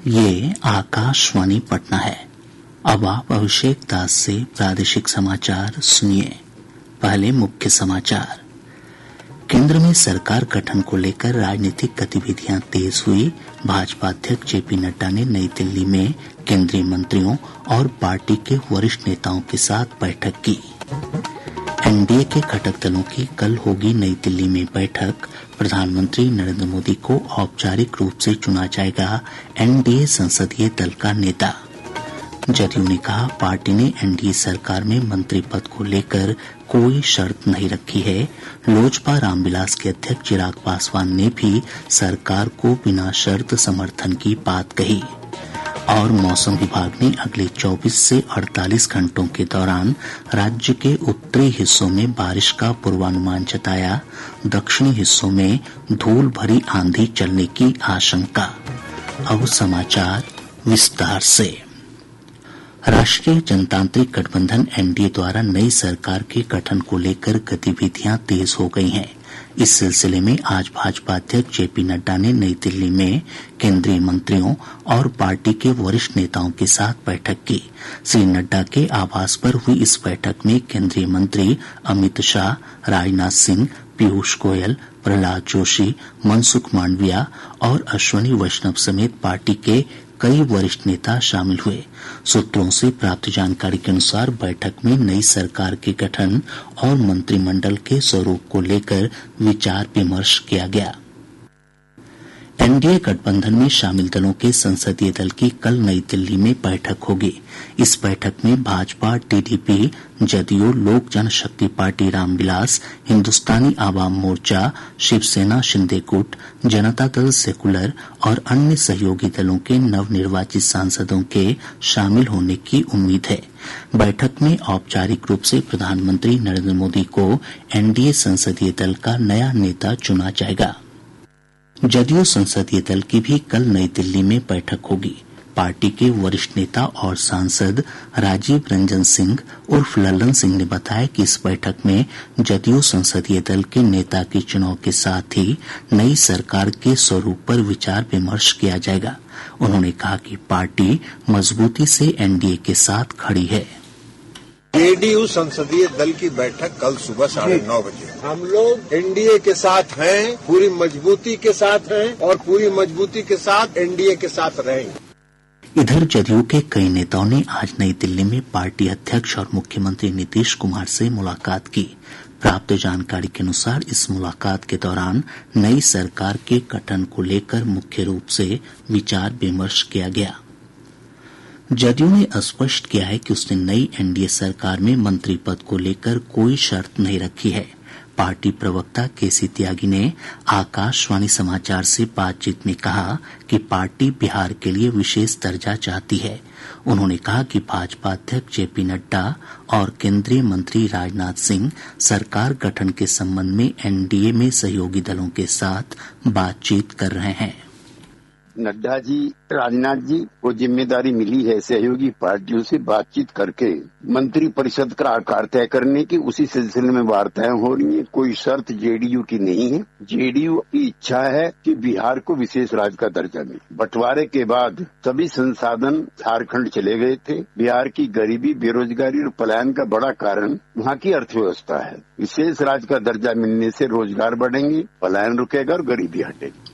ये आकाशवाणी पटना है। अब आप अभिषेक दास से प्रादेशिक समाचार सुनिए। पहले मुख्य समाचार। केंद्र में सरकार गठन को लेकर राजनीतिक गतिविधियां तेज हुई। भाजपा अध्यक्ष जेपी नड्डा ने नई दिल्ली में केंद्रीय मंत्रियों और पार्टी के वरिष्ठ नेताओं के साथ बैठक की। एनडीए के घटक दलों की कल होगी नई दिल्ली में बैठक। प्रधानमंत्री नरेंद्र मोदी को औपचारिक रूप से चुना जाएगा एनडीए संसदीय दल का नेता। जदयू ने कहा, पार्टी ने एनडीए सरकार में मंत्री पद को लेकर कोई शर्त नहीं रखी है। लोजपा रामविलास के अध्यक्ष चिराग पासवान ने भी सरकार को बिना शर्त समर्थन की बात कही। और मौसम विभाग ने अगले 24 से 48 घंटों के दौरान राज्य के उत्तरी हिस्सों में बारिश का पूर्वानुमान जताया। दक्षिणी हिस्सों में धूल भरी आंधी चलने की आशंका। अब समाचार विस्तार से। राष्ट्रीय जनतांत्रिक गठबंधन एनडीए द्वारा नई सरकार के गठन को लेकर गतिविधियां तेज हो गई हैं। इस सिलसिले में आज भाजपा अध्यक्ष जेपी नड्डा ने नई दिल्ली में केंद्रीय मंत्रियों और पार्टी के वरिष्ठ नेताओं के साथ बैठक की। श्री नड्डा के आवास पर हुई इस बैठक में केंद्रीय मंत्री अमित शाह, राजनाथ सिंह, पीयूष गोयल, प्रहलाद जोशी, मनसुख मांडविया और अश्विनी वैष्णव समेत पार्टी के कई वरिष्ठ नेता शामिल हुए। सूत्रों से प्राप्त जानकारी के अनुसार बैठक में नई सरकार के गठन और मंत्रिमंडल के स्वरूप को लेकर विचार विमर्श किया गया। एनडीए गठबंधन में शामिल दलों के संसदीय दल की कल नई दिल्ली में बैठक होगी। इस बैठक में भाजपा, टीडीपी, जदयू, लोक जनशक्ति पार्टी रामविलास, हिन्दुस्तानी आवाम मोर्चा, शिवसेना शिंदे गुट, जनता दल सेकुलर और अन्य सहयोगी दलों के नवनिर्वाचित सांसदों के शामिल होने की उम्मीद है। बैठक में औपचारिक रूप से प्रधानमंत्री नरेंद्र मोदी को एनडीए संसदीय दल का नया नेता चुना जाएगा। जदयू संसदीय दल की भी कल नई दिल्ली में बैठक होगी। पार्टी के वरिष्ठ नेता और सांसद राजीव रंजन सिंह उर्फ लल्लन सिंह ने बताया कि इस बैठक में जदयू संसदीय दल के नेता के चुनाव के साथ ही नई सरकार के स्वरूप पर विचार विमर्श किया जाएगा। उन्होंने कहा कि पार्टी मजबूती से एनडीए के साथ खड़ी है। जेडीयू संसदीय दल की बैठक कल सुबह 9:30 बजे। हम लोग एनडीए के साथ हैं, पूरी मजबूती के साथ हैं और पूरी मजबूती के साथ एनडीए के साथ रहेंगे। इधर जदयू के कई नेताओं ने आज नई दिल्ली में पार्टी अध्यक्ष और मुख्यमंत्री नीतीश कुमार से मुलाकात की। प्राप्त जानकारी के अनुसार इस मुलाकात के दौरान नई सरकार के गठन को लेकर मुख्य रूप से विचार विमर्श किया गया। जदयू ने स्पष्ट किया है कि उसने नई एनडीए सरकार में मंत्री पद को लेकर कोई शर्त नहीं रखी है। पार्टी प्रवक्ता केसी त्यागी ने आकाशवाणी समाचार से बातचीत में कहा कि पार्टी बिहार के लिए विशेष दर्जा चाहती है। उन्होंने कहा कि भाजपा अध्यक्ष जेपी नड्डा और केंद्रीय मंत्री राजनाथ सिंह सरकार गठन के संबंध में एनडीए में सहयोगी दलों के साथ बातचीत कर रहे हैं। नड्डा जी, राजनाथ जी को जिम्मेदारी मिली है सहयोगी पार्टियों से बातचीत करके मंत्री परिषद का आकार तय करने की। उसी सिलसिले में वार्ताएं हो रही हैं। कोई शर्त जेडीयू की नहीं है। जेडीयू की इच्छा है कि बिहार को विशेष राज्य का दर्जा मिले। बंटवारे के बाद सभी संसाधन झारखंड चले गए थे। बिहार की गरीबी, बेरोजगारी और पलायन का बड़ा कारण वहाँ की अर्थव्यवस्था है। विशेष राज्य का दर्जा मिलने से रोजगार बढ़ेंगे, पलायन रुकेगा और गरीबी हटेगी।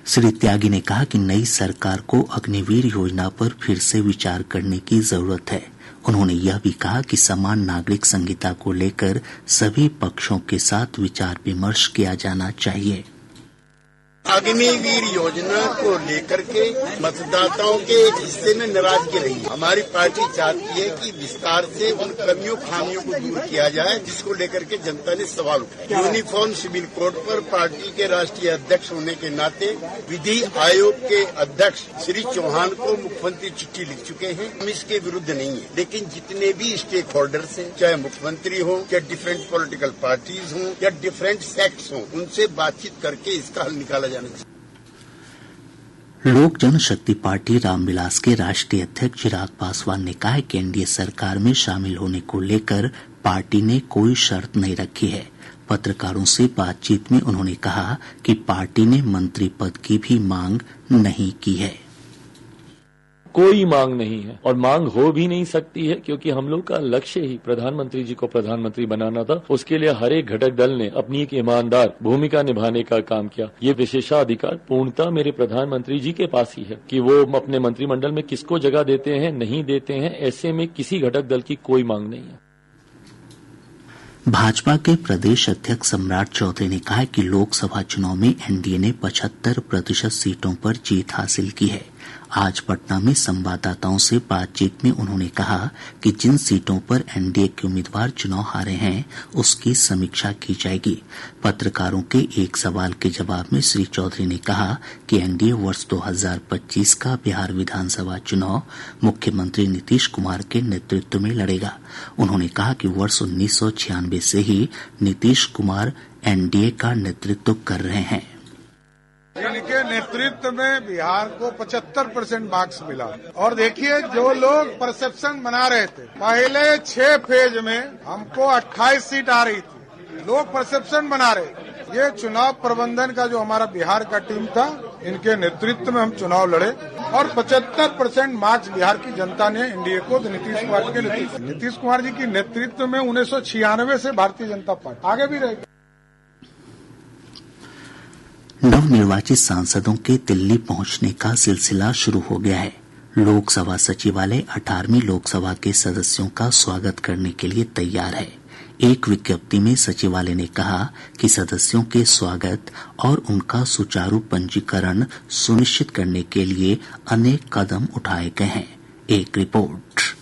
श्री त्यागी ने कहा कि नई सरकार को अग्निवीर योजना पर फिर से विचार करने की जरूरत है। उन्होंने यह भी कहा कि समान नागरिक संहिता को लेकर सभी पक्षों के साथ विचार विमर्श किया जाना चाहिए। अग्निवीर योजना को लेकर के मतदाताओं के एक हिस्से में नाराजगी रही है। हमारी पार्टी चाहती है कि विस्तार से उन कमियों खामियों को दूर किया जाए जिसको लेकर के जनता ने सवाल उठाया। यूनिफॉर्म सिविल कोड पर पार्टी के राष्ट्रीय अध्यक्ष होने के नाते विधि आयोग के अध्यक्ष श्री चौहान को मुख्यमंत्री चिट्ठी लिख चुके हैं। हम इसके विरुद्ध नहीं है, लेकिन जितने भी स्टेक होल्डर्स हैं, चाहे मुख्यमंत्री हो या डिफरेंट पॉलिटिकल पार्टीज हों या डिफरेंट सेक्ट्स हों, उनसे बातचीत करके इसका हल निकाला जाना। लोक जनशक्ति पार्टी रामविलास के राष्ट्रीय अध्यक्ष चिराग पासवान ने कहा है कि एनडीए सरकार में शामिल होने को लेकर पार्टी ने कोई शर्त नहीं रखी है। पत्रकारों से बातचीत में उन्होंने कहा कि पार्टी ने मंत्री पद की भी मांग नहीं की है। कोई मांग नहीं है और मांग हो भी नहीं सकती है, क्योंकि हम लोग का लक्ष्य ही प्रधानमंत्री जी को प्रधानमंत्री बनाना था। उसके लिए हर एक घटक दल ने अपनी एक ईमानदार भूमिका निभाने का काम किया। ये विशेषाधिकार पूर्णतः मेरे प्रधानमंत्री जी के पास ही है कि वो अपने मंत्रिमंडल में किसको जगह देते हैं, नहीं देते हैं। ऐसे में किसी घटक दल की कोई मांग नहीं है। भाजपा के प्रदेश अध्यक्ष सम्राट चौधरी ने कहा है कि लोकसभा चुनाव में एनडीए ने 75% सीटों पर जीत हासिल की है। आज पटना में संवाददाताओं से बातचीत में उन्होंने कहा कि जिन सीटों पर एनडीए के उम्मीदवार चुनाव हारे हैं उसकी समीक्षा की जाएगी। पत्रकारों के एक सवाल के जवाब में श्री चौधरी ने कहा कि एनडीए वर्ष 2025 का बिहार विधानसभा चुनाव मुख्यमंत्री नीतीश कुमार के नेतृत्व में लड़ेगा। उन्होंने कहा कि वर्ष 1996 से ही नीतीश कुमार एनडीए का नेतृत्व कर रहे हैं। इनके नेतृत्व में बिहार को 75% मार्क्स मिला। और देखिए, जो लोग परसेप्शन बना रहे थे, पहले 6 फेज में हमको 28 सीट आ रही थी, लोग परसेप्शन बना रहे। ये चुनाव प्रबंधन का जो हमारा बिहार का टीम था, इनके नेतृत्व में हम चुनाव लड़े और 75% मार्क्स बिहार की जनता ने एनडीए को नीतीश कुमार के नेतृत्व, नीतीश कुमार जी की नेतृत्व में 1996 से भारतीय जनता पार्टी आगे भी रहेगी। नवनिर्वाचित सांसदों के दिल्ली पहुंचने का सिलसिला शुरू हो गया है। लोकसभा सचिवालय 18वीं लोकसभा के सदस्यों का स्वागत करने के लिए तैयार है। एक विज्ञप्ति में सचिवालय ने कहा कि सदस्यों के स्वागत और उनका सुचारू पंजीकरण सुनिश्चित करने के लिए अनेक कदम उठाए गए हैं। एक रिपोर्ट।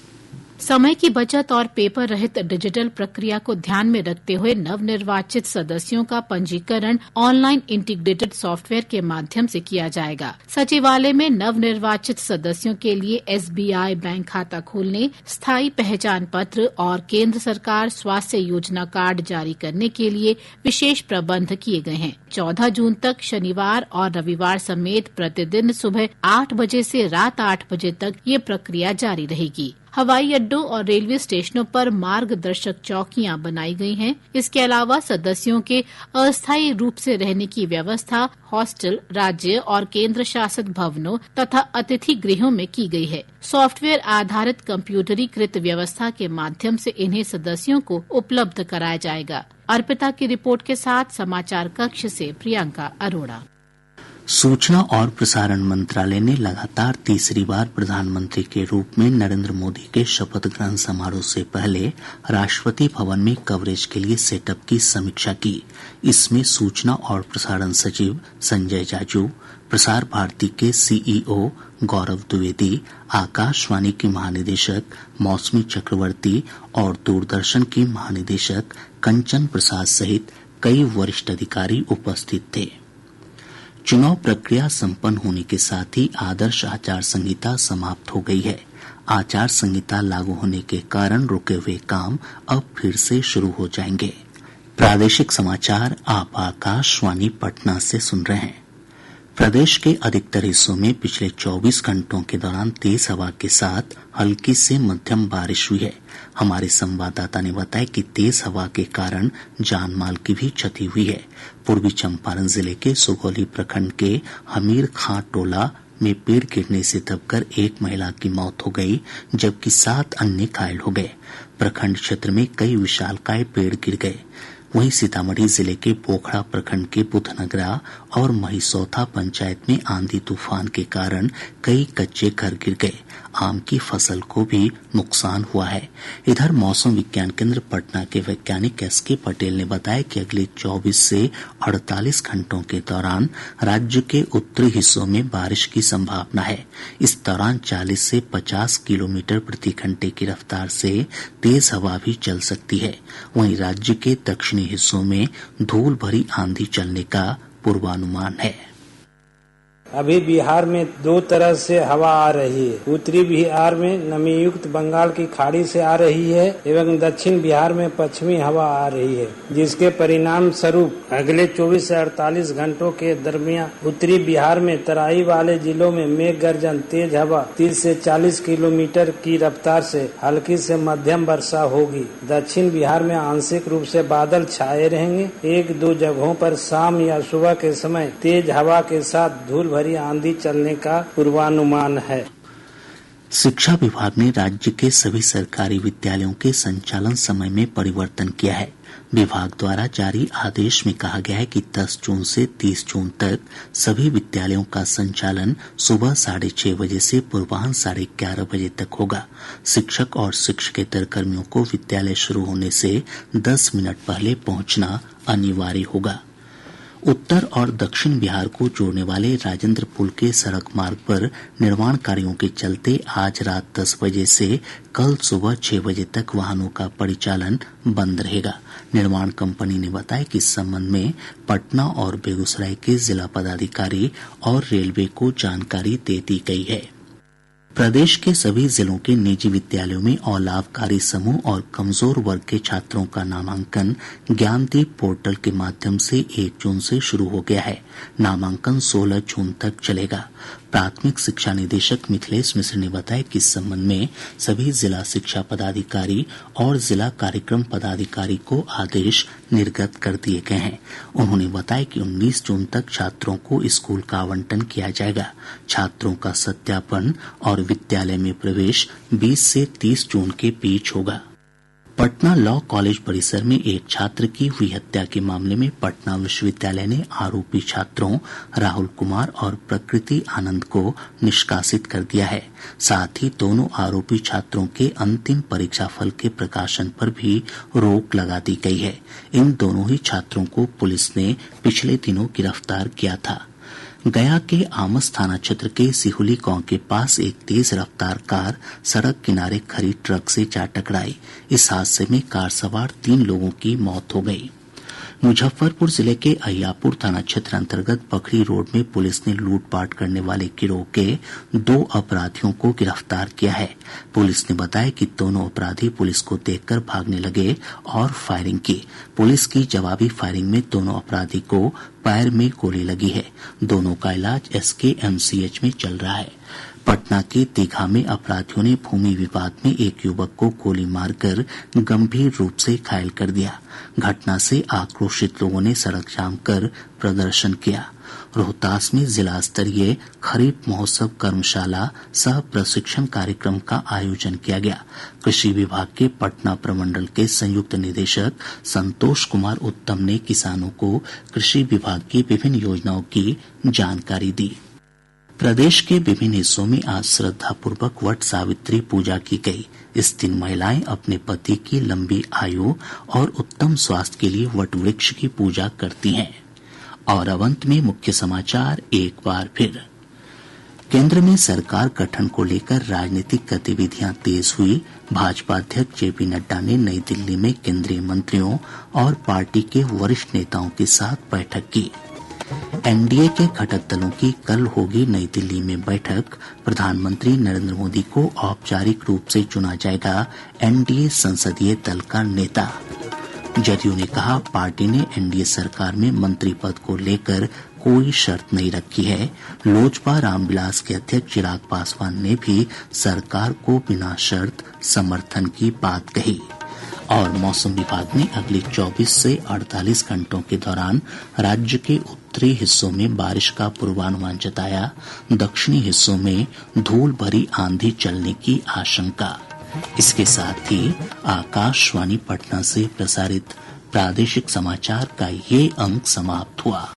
समय की बचत और पेपर रहित डिजिटल प्रक्रिया को ध्यान में रखते हुए नवनिर्वाचित सदस्यों का पंजीकरण ऑनलाइन इंटीग्रेटेड सॉफ्टवेयर के माध्यम से किया जाएगा। सचिवालय में नवनिर्वाचित सदस्यों के लिए एसबीआई बैंक खाता खोलने, स्थायी पहचान पत्र और केंद्र सरकार स्वास्थ्य योजना कार्ड जारी करने के लिए विशेष प्रबंध किए गए हैं। 14 जून तक शनिवार और रविवार समेत प्रतिदिन सुबह 8 बजे से रात 8 बजे तक ये प्रक्रिया जारी रहेगी। हवाई अड्डों और रेलवे स्टेशनों पर मार्गदर्शक चौकियां बनाई गई हैं। इसके अलावा सदस्यों के अस्थायी रूप से रहने की व्यवस्था हॉस्टल, राज्य और केंद्र शासित भवनों तथा अतिथि गृहों में की गई है। सॉफ्टवेयर आधारित कंप्यूटरीकृत व्यवस्था के माध्यम से इन्हें सदस्यों को उपलब्ध कराया जाएगा। अर्पिता की रिपोर्ट के साथ समाचार कक्ष से प्रियंका अरोड़ा। सूचना और प्रसारण मंत्रालय ने लगातार तीसरी बार प्रधानमंत्री के रूप में नरेंद्र मोदी के शपथ ग्रहण समारोह से पहले राष्ट्रपति भवन में कवरेज के लिए सेटअप की समीक्षा की। इसमें सूचना और प्रसारण सचिव संजय जाजू, प्रसार भारती के सीईओ गौरव द्विवेदी, आकाशवाणी की महानिदेशक मौसमी चक्रवर्ती और दूरदर्शन की महानिदेशक कंचन प्रसाद सहित कई वरिष्ठ अधिकारी उपस्थित थे। चुनाव प्रक्रिया संपन्न होने के साथ ही आदर्श आचार संहिता समाप्त हो गई है। आचार संहिता लागू होने के कारण रुके हुए काम अब फिर से शुरू हो जाएंगे। प्रादेशिक समाचार आप आकाशवाणी पटना से सुन रहे हैं। प्रदेश के अधिकतर हिस्सों में पिछले 24 घंटों के दौरान तेज हवा के साथ हल्की से मध्यम बारिश हुई है। हमारे संवाददाता ने बताया कि तेज हवा के कारण जान माल की भी क्षति हुई है। पूर्वी चंपारण जिले के सुगौली प्रखंड के हमीर खां टोला में पेड़ गिरने से दबकर एक महिला की मौत हो गई, जबकि 7 अन्य घायल हो गए। प्रखंड क्षेत्र में कई विशालकाय पेड़ गिर गए। वहीं सीतामढ़ी जिले के पोखड़ा प्रखंड के बुधनगरा और महिसौथा पंचायत में आंधी तूफान के कारण कई कच्चे घर गिर गए। आम की फसल को भी नुकसान हुआ है। इधर मौसम विज्ञान केंद्र पटना के वैज्ञानिक एसके पटेल ने बताया कि अगले 24 से 48 घंटों के दौरान राज्य के उत्तरी हिस्सों में बारिश की संभावना है। इस दौरान 40 से 50 किलोमीटर प्रति घंटे की रफ्तार से तेज हवा भी चल सकती है। वहीं राज्य के दक्षिणी हिस्सों में धूल भरी आंधी चलने का पूर्वानुमान है। अभी बिहार में 2 तरह से हवा आ रही है। उत्तरी बिहार में नमी युक्त बंगाल की खाड़ी से आ रही है एवं दक्षिण बिहार में पश्चिमी हवा आ रही है, जिसके परिणाम स्वरूप अगले 24 से 48 घंटों के दरमियान उत्तरी बिहार में तराई वाले जिलों में मेघ गर्जन, तेज हवा 30 से 40 किलोमीटर की रफ्तार से हल्की से मध्यम वर्षा होगी। दक्षिण बिहार में आंशिक रूप से बादल छाए रहेंगे। 1-2 जगहों पर शाम या सुबह के समय तेज हवा के साथ धूल आंधी चलने का पूर्वानुमान है। शिक्षा विभाग ने राज्य के सभी सरकारी विद्यालयों के संचालन समय में परिवर्तन किया है। विभाग द्वारा जारी आदेश में कहा गया है कि 10 जून से 30 जून तक सभी विद्यालयों का संचालन सुबह 6:30 बजे से पूर्वाह्न 11:30 बजे तक होगा। शिक्षक और शिक्षकेतर कर्मियों को विद्यालय शुरू होने से 10 मिनट पहले पहुंचना अनिवार्य होगा। उत्तर और दक्षिण बिहार को जोड़ने वाले राजेंद्र पुल के सड़क मार्ग पर निर्माण कार्यों के चलते आज रात 10 बजे से कल सुबह 6 बजे तक वाहनों का परिचालन बंद रहेगा। निर्माण कंपनी ने बताया कि इस संबंध में पटना और बेगूसराय के जिला पदाधिकारी और रेलवे को जानकारी दे दी गई है। प्रदेश के सभी जिलों के निजी विद्यालयों में अलाभकारी समूह और कमजोर वर्ग के छात्रों का नामांकन ज्ञानदीप पोर्टल के माध्यम से 1 जून से शुरू हो गया है। नामांकन 16 जून तक चलेगा। प्राथमिक शिक्षा निदेशक मिथिलेश मिश्र ने बताया कि इस संबंध में सभी जिला शिक्षा पदाधिकारी और जिला कार्यक्रम पदाधिकारी को आदेश निर्गत कर दिए गए हैं। उन्होंने बताया कि 19 जून तक छात्रों को स्कूल का आवंटन किया जाएगा। छात्रों का सत्यापन और विद्यालय में प्रवेश 20 से 30 जून के बीच होगा। पटना लॉ कॉलेज परिसर में एक छात्र की हुई हत्या के मामले में पटना विश्वविद्यालय ने आरोपी छात्रों राहुल कुमार और प्रकृति आनंद को निष्कासित कर दिया है। साथ ही दोनों आरोपी छात्रों के अंतिम परीक्षा फल के प्रकाशन पर भी रोक लगा दी गई है। इन दोनों ही छात्रों को पुलिस ने पिछले दिनों गिरफ्तार किया था। गया के आमस थाना क्षेत्र के सिहुली गांव के पास एक तेज रफ्तार कार सड़क किनारे खड़ी ट्रक से जा टकराई। इस हादसे में कार सवार 3 लोगों की मौत हो गई। मुजफ्फरपुर जिले के अहियापुर थाना क्षेत्र अंतर्गत पखड़ी रोड में पुलिस ने लूटपाट करने वाले गिरोह के 2 अपराधियों को गिरफ्तार किया है। पुलिस ने बताया कि दोनों अपराधी पुलिस को देखकर भागने लगे और फायरिंग की। पुलिस की जवाबी फायरिंग में दोनों अपराधी को पैर में गोली लगी है। दोनों का इलाज SKMCH में चल रहा है। पटना के दीघा में अपराधियों ने भूमि विवाद में एक युवक को गोली मारकर गंभीर रूप से घायल कर दिया। घटना से आक्रोशित लोगों ने सड़क जाम कर प्रदर्शन किया। रोहतास में जिला स्तरीय खरीफ महोत्सव कर्मशाला सह प्रशिक्षण कार्यक्रम का आयोजन किया गया। कृषि विभाग के पटना प्रमंडल के संयुक्त निदेशक संतोष कुमार उत्तम ने किसानों को कृषि विभाग की विभिन्न योजनाओं की जानकारी दी। प्रदेश के विभिन्न हिस्सों में आज श्रद्धापूर्वक वट सावित्री पूजा की गई। इस दिन महिलाएं अपने पति की लंबी आयु और उत्तम स्वास्थ्य के लिए वट वृक्ष की पूजा करती हैं। और अब अंत में मुख्य समाचार एक बार फिर। केंद्र में सरकार गठन को लेकर राजनीतिक गतिविधियां तेज हुई। भाजपा अध्यक्ष JP नड्डा ने नई दिल्ली में केंद्रीय मंत्रियों और पार्टी के वरिष्ठ नेताओं के साथ बैठक की। NDA के घटक दलों की कल होगी नई दिल्ली में बैठक। प्रधानमंत्री नरेंद्र मोदी को औपचारिक रूप से चुना जाएगा NDA संसदीय दल का नेता। जदयू ने कहा पार्टी ने NDA सरकार में मंत्री पद को लेकर कोई शर्त नहीं रखी है। लोजपा रामविलास के अध्यक्ष चिराग पासवान ने भी सरकार को बिना शर्त समर्थन की बात कही। और मौसम विभाग ने अगले 24 से 48 घंटों के दौरान राज्य के उत्तरी हिस्सों में बारिश का पूर्वानुमान जताया। दक्षिणी हिस्सों में धूल भरी आंधी चलने की आशंका। इसके साथ ही आकाशवाणी पटना से प्रसारित प्रादेशिक समाचार का ये अंक समाप्त हुआ।